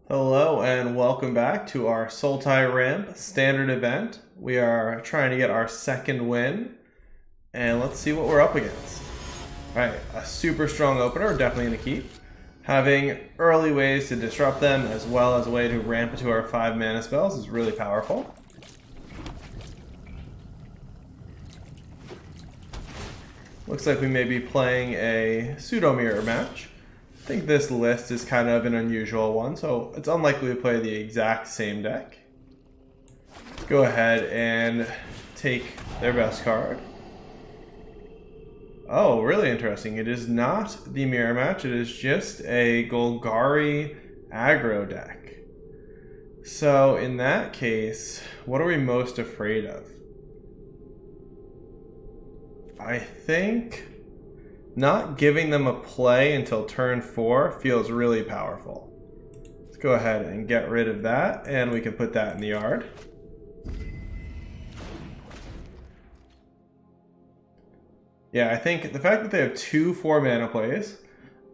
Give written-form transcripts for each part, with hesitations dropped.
Hello and welcome back to our Sultai ramp standard event. We are trying to get our second win, and let's see what we're up against. Alright, a super strong opener, definitely going to keep. Having early ways to disrupt them as well as a way to ramp into our 5 mana spells is really powerful. Looks like we may be playing a pseudo mirror match. I think this list is kind of an unusual one, so it's unlikely to play the exact same deck. Let's go ahead and take their best card. Oh, really interesting. It is not the mirror match, it is just a Golgari aggro deck. So in that case, what are we most afraid of? I think not giving them a play until turn 4 feels really powerful. Let's go ahead and get rid of that, and we can put that in the yard. Yeah, I think the fact that they have 2 4-mana plays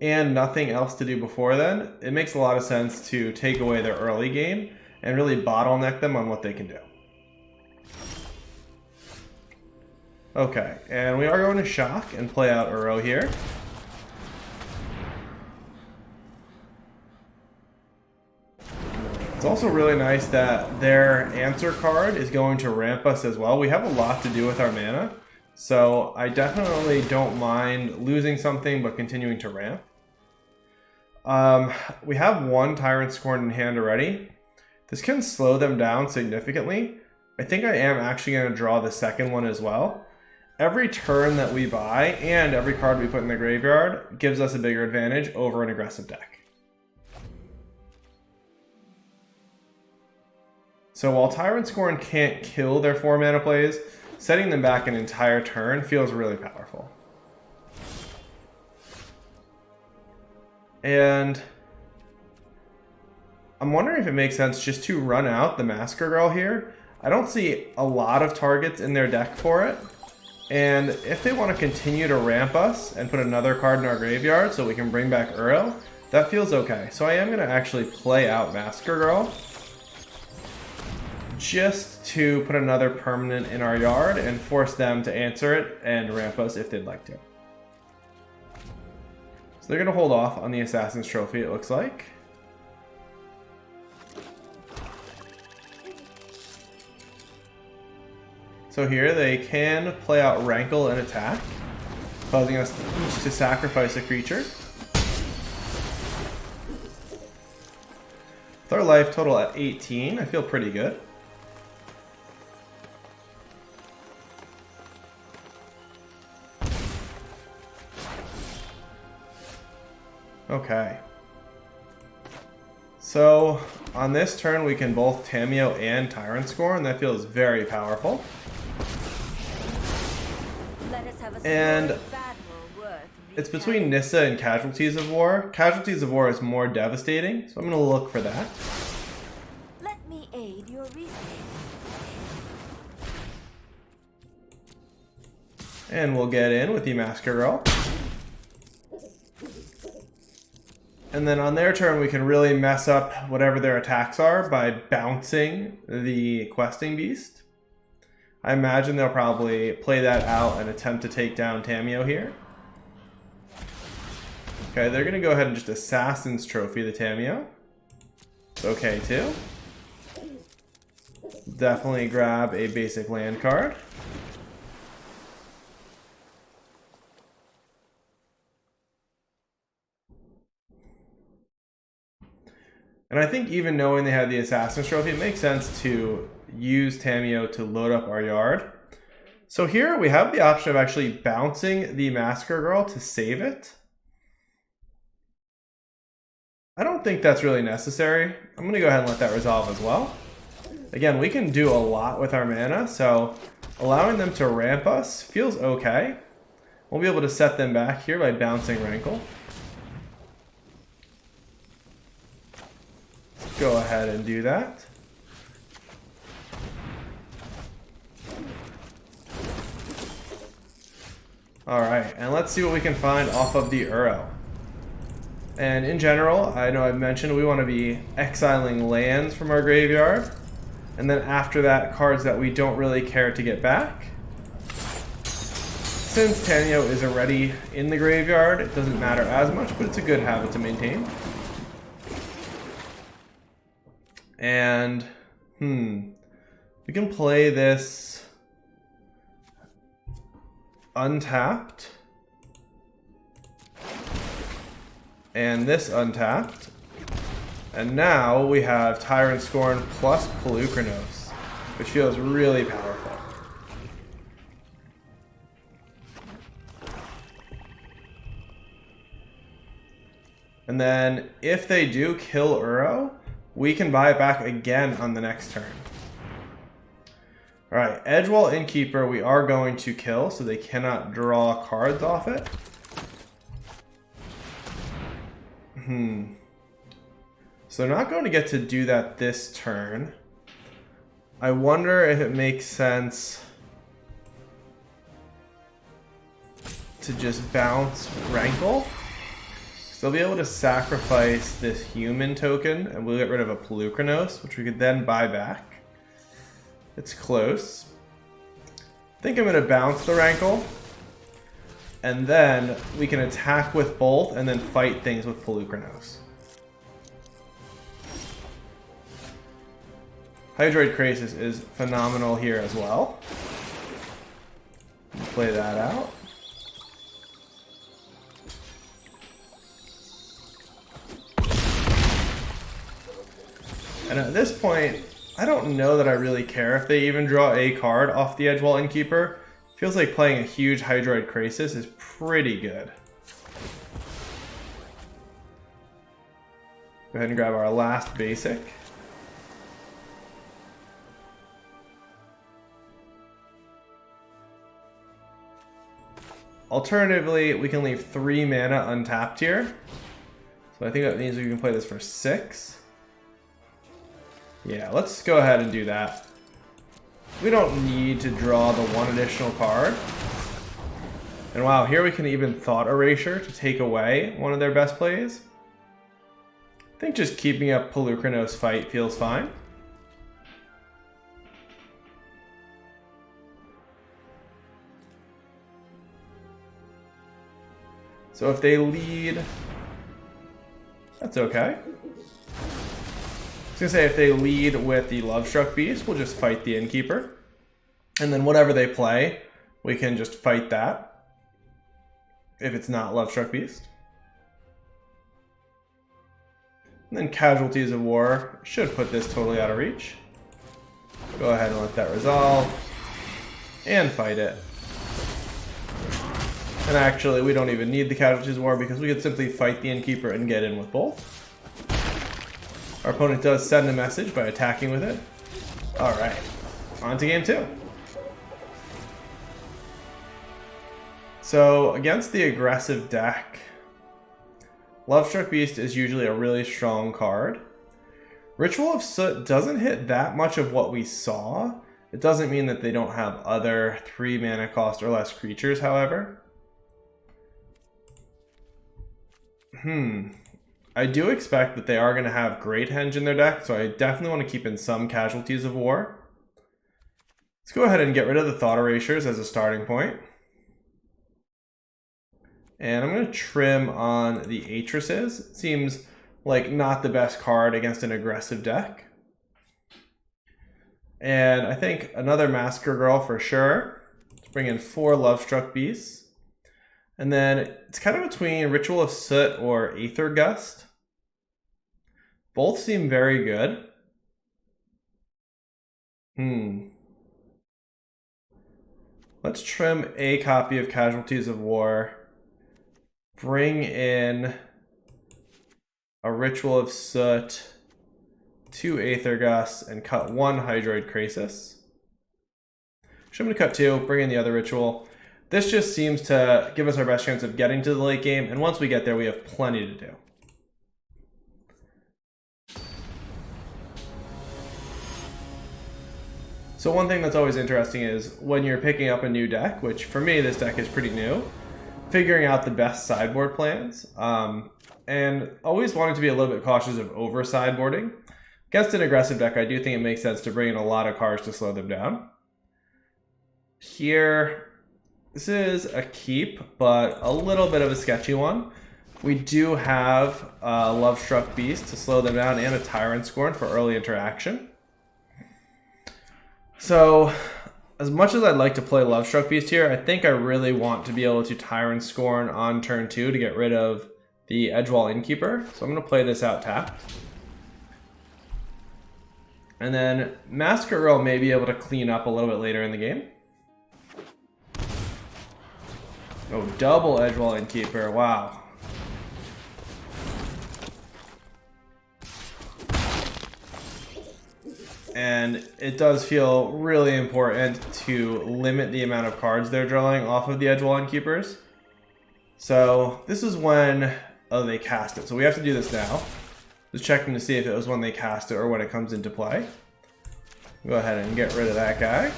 and nothing else to do before then, it makes a lot of sense to take away their early game and really bottleneck them on what they can do. Okay, and we are going to shock and play out Uro here. It's also really nice that their answer card is going to ramp us as well. We have a lot to do with our mana, so I definitely don't mind losing something but continuing to ramp. We have 1 Tyrant Scorn in hand already. This can slow them down significantly. I think I am actually going to draw the second one as well. Every turn that we buy and every card we put in the graveyard gives us a bigger advantage over an aggressive deck. So while Tyrant Scorn can't kill their 4-mana plays, setting them back an entire turn feels really powerful. And I'm wondering if it makes sense just to run out the Massacre Girl here. I don't see a lot of targets in their deck for it. And if they want to continue to ramp us and put another card in our graveyard so we can bring back Uro, that feels okay. So I am going to actually play out Massacre Girl just to put another permanent in our yard and force them to answer it and ramp us if they'd like to. So they're going to hold off on the Assassin's Trophy, it looks like. So here they can play out Rankle and attack, causing us each to sacrifice a creature. With our life total at 18, I feel pretty good. Okay. So on this turn we can both Tamiyo and Tyrant Scorn, and that feels very powerful. And it's between Nissa and Casualties of War. Casualties of War is more devastating, so I'm going to look for that. Let me aid your reasoning. And we'll get in with the Massacre Girl. And then on their turn we can really mess up whatever their attacks are by bouncing the Questing Beast. I imagine they'll probably play that out and attempt to take down Tamiyo here. Okay, they're going to go ahead and just Assassin's Trophy the Tamiyo. It's okay too. Definitely grab a basic land card. And I think even knowing they have the Assassin's Trophy, it makes sense to use Tamiyo to load up our yard. So here we have the option of actually bouncing the Massacre Girl to save it. I don't think that's really necessary. I'm going to go ahead and let that resolve as well. Again, we can do a lot with our mana, so allowing them to ramp us feels okay. We'll be able to set them back here by bouncing Rankle. Go ahead and do that. Alright, and let's see what we can find off of the Uro. And in general, I know I've mentioned we want to be exiling lands from our graveyard. And then after that, cards that we don't really care to get back. Since Tanyo is already in the graveyard, it doesn't matter as much, but it's a good habit to maintain. And, we can play this untapped. And this untapped. And now we have Tyrant Scorn plus Polukranos, which feels really powerful. And then if they do kill Uro, we can buy it back again on the next turn. Alright, Edgewall Innkeeper we are going to kill, so they cannot draw cards off it. So they're not going to get to do that this turn. I wonder if it makes sense to just bounce Rankle. So they'll be able to sacrifice this human token and we'll get rid of a Polukranos, which we could then buy back. It's close. I think I'm going to bounce the Rankle. And then we can attack with both and then fight things with Polukranos. Hydroid Krasis is phenomenal here as well. Play that out. And at this point, I don't know that I really care if they even draw a card off the Edgewall Innkeeper. Feels like playing a huge Hydroid Krasis is pretty good. Go ahead and grab our last basic. Alternatively, we can leave 3 mana untapped here. So I think that means we can play this for 6. Yeah, let's go ahead and do that. We don't need to draw the 1 additional card. And wow, here we can even Thought Erasure to take away one of their best plays. I think just keeping up Polukranos fight feels fine. So if they lead, that's okay. I was gonna say if they lead with the Lovestruck Beast, we'll just fight the Innkeeper. And then whatever they play, we can just fight that. If it's not Lovestruck Beast. And then Casualties of War should put this totally out of reach. Go ahead and let that resolve. And fight it. And actually, we don't even need the Casualties of War because we could simply fight the Innkeeper and get in with both. Our opponent does send a message by attacking with it. Alright, on to game 2. So, against the aggressive deck, Lovestruck Beast is usually a really strong card. Ritual of Soot doesn't hit that much of what we saw. It doesn't mean that they don't have other 3 mana cost or less creatures, however. I do expect that they are going to have Great Henge in their deck, so I definitely want to keep in some Casualties of War. Let's go ahead and get rid of the Thought Erasures as a starting point. And I'm going to trim on the Atrices. It seems like not the best card against an aggressive deck. And I think another Massacre Girl for sure. Let's bring in 4 Lovestruck Beasts. And then it's kind of between Ritual of Soot or Aether Gust. Both seem very good. Let's trim a copy of Casualties of War. Bring in a Ritual of Soot, 2 Aether Gusts, and cut 1 Hydroid Krasis. Actually, I'm going to cut 2, bring in the other Ritual. This just seems to give us our best chance of getting to the late game, and once we get there, we have plenty to do. So one thing that's always interesting is when you're picking up a new deck, which for me, this deck is pretty new, figuring out the best sideboard plans, and always wanting to be a little bit cautious of over sideboarding. Against an aggressive deck, I do think it makes sense to bring in a lot of cards to slow them down. Here, this is a keep, but a little bit of a sketchy one. We do have Lovestruck Beast to slow them down and a Tyrant Scorn for early interaction. So, as much as I'd like to play Lovestruck Beast here, I think I really want to be able to Tyrant Scorn on turn 2 to get rid of the Edgewall Innkeeper. So I'm going to play this out tapped. And then Masker Girl may be able to clean up a little bit later in the game. Oh, double Edgewall Innkeeper, wow. And it does feel really important to limit the amount of cards they're drawing off of the Edgewall Innkeepers. So this is when they cast it. So we have to do this now. Just checking to see if it was when they cast it or when it comes into play. Go ahead and get rid of that guy.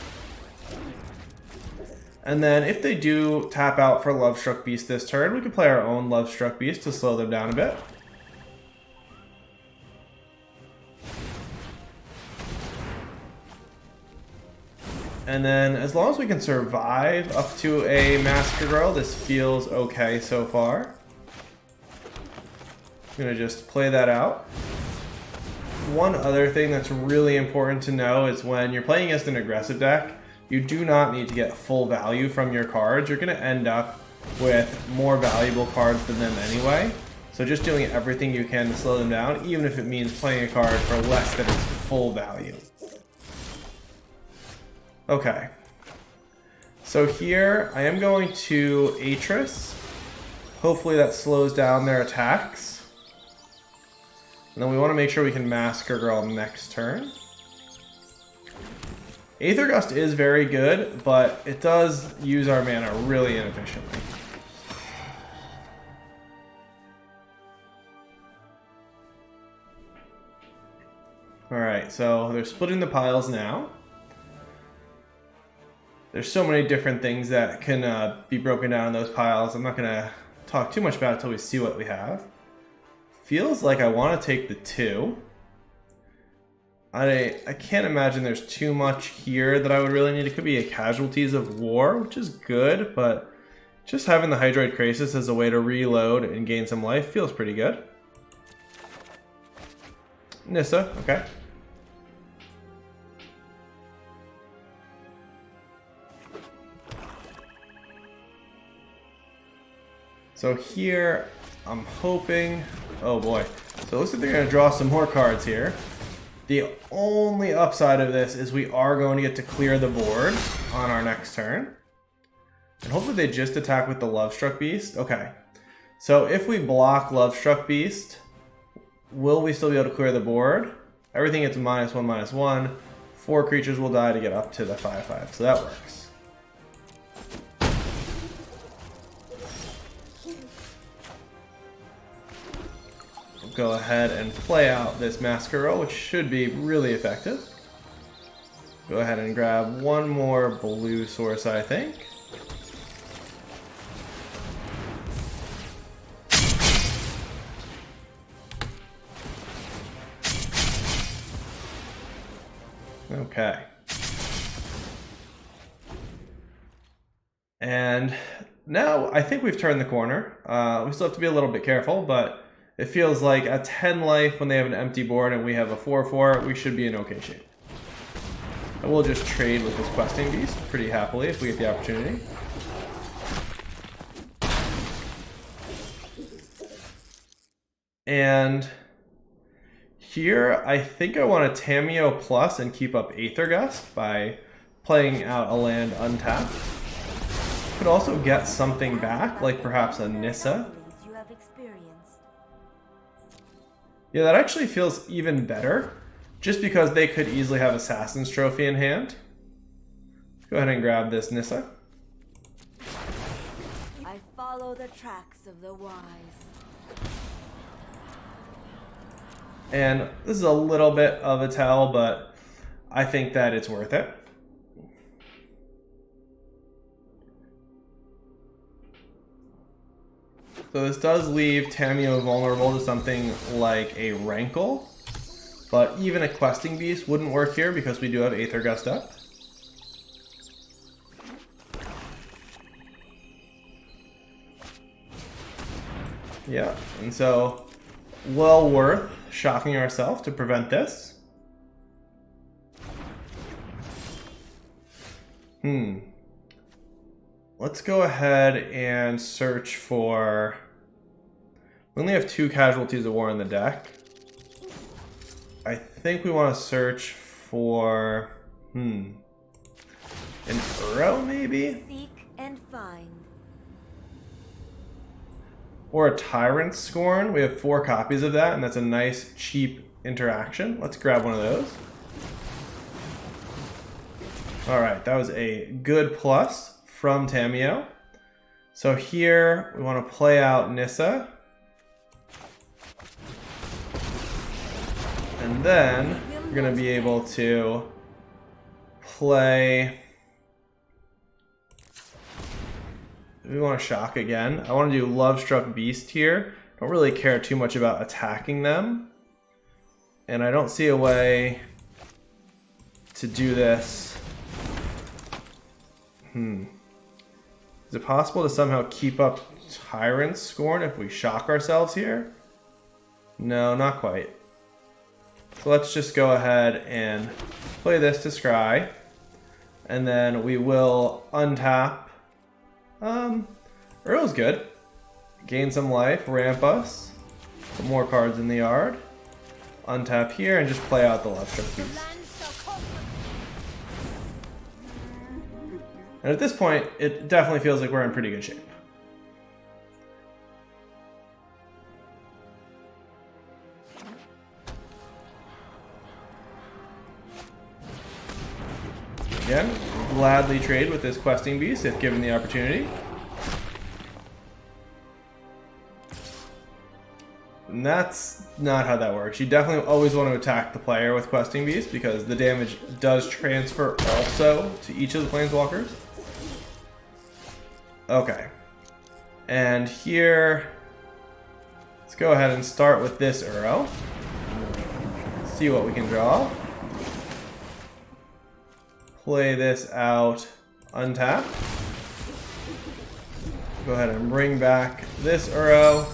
And then if they do tap out for Lovestruck Beast this turn, we can play our own Lovestruck Beast to slow them down a bit. And then as long as we can survive up to a Masker Girl, this feels okay so far. I'm going to just play that out. One other thing that's really important to know is when you're playing against an aggressive deck, you do not need to get full value from your cards. You're going to end up with more valuable cards than them anyway. So just doing everything you can to slow them down, even if it means playing a card for less than its full value. Okay, so here I am going to Atris. Hopefully that slows down their attacks. And then we want to make sure we can Masker Girl next turn. Aether Gust is very good, but it does use our mana really inefficiently. Alright, so they're splitting the piles now. There's so many different things that can be broken down in those piles. I'm not going to talk too much about it until we see what we have. Feels like I want to take the 2. I can't imagine there's too much here that I would really need. It could be a Casualties of War, which is good, but just having the Hydroid Krasis as a way to reload and gain some life feels pretty good. Nissa, okay. So here, I'm hoping, oh boy. So it looks like they're going to draw some more cards here. The only upside of this is we are going to get to clear the board on our next turn. And hopefully they just attack with the Lovestruck Beast. Okay. So if we block Lovestruck Beast, will we still be able to clear the board? Everything gets -1/-1. 4 creatures will die to get up to the 5/5. So that works. Go ahead and play out this Masker Girl, which should be really effective. Go ahead and grab one more blue source, I think. Okay. And now I think we've turned the corner. We still have to be a little bit careful, but it feels like at 10 life when they have an empty board and we have a 4/4, we should be in okay shape. And we'll just trade with this Questing Beast pretty happily if we get the opportunity. And here, I think I want to Tamiyo Plus and keep up Aether Gust by playing out a land untapped. Could also get something back, like perhaps a Nissa. Yeah, that actually feels even better, just because they could easily have Assassin's Trophy in hand. Go ahead and grab this Nissa. I follow the tracks of the wise. And this is a little bit of a tell, but I think that it's worth it. So this does leave Tamiyo vulnerable to something like a Rankle, but even a Questing Beast wouldn't work here because we do have Aether Gust up. Yeah, and so well worth shocking ourselves to prevent this. Let's go ahead and search for... We only have 2 Casualties of War in the deck. I think we want to search for... An Uro, maybe? Seek and find. Or a Tyrant Scorn. We have 4 copies of that, and that's a nice, cheap interaction. Let's grab one of those. Alright, that was a good plus from Tamiyo. So here, we want to play out Nissa. And then, we're going to be able to play... We want to shock again. I want to do Lovestruck Beast here. Don't really care too much about attacking them. And I don't see a way to do this. Is it possible to somehow keep up Tyrant Scorn if we shock ourselves here? No, not quite. So let's just go ahead and play this to scry. And then we will untap. Uro's good. Gain some life, ramp us. Put more cards in the yard. Untap here and just play out the Lovestruck Beast. And at this point, it definitely feels like we're in pretty good shape. Again, gladly trade with this Questing Beast if given the opportunity. And that's not how that works. You definitely always want to attack the player with Questing Beast because the damage does transfer also to each of the Planeswalkers. Okay. And here, let's go ahead and start with this Uro. See what we can draw. Play this out, untap. Go ahead and bring back this Uro,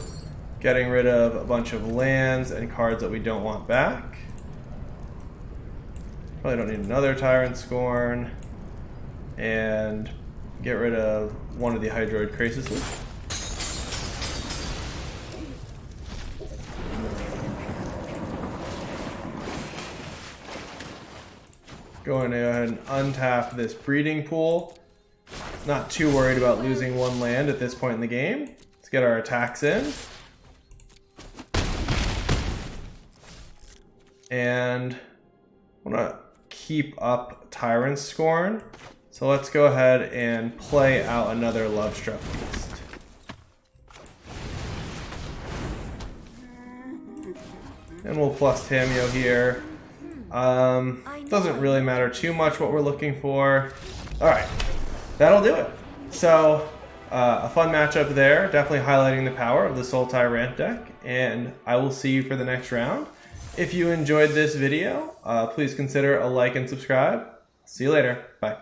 getting rid of a bunch of lands and cards that we don't want back. Probably don't need another Tyrant Scorn. And get rid of one of the Hydroid Crasises. Going to go ahead and untap this Breeding Pool. Not too worried about losing one land at this point in the game. Let's get our attacks in. And I want to keep up Tyrant Scorn. So let's go ahead and play out another Lovestruck Beast. And we'll plus Tamiyo here. Doesn't really matter too much what we're looking for. Alright, that'll do it. So, a fun matchup there. Definitely highlighting the power of the Sultai ramp deck. And I will see you for the next round. If you enjoyed this video, please consider a like and subscribe. See you later. Bye.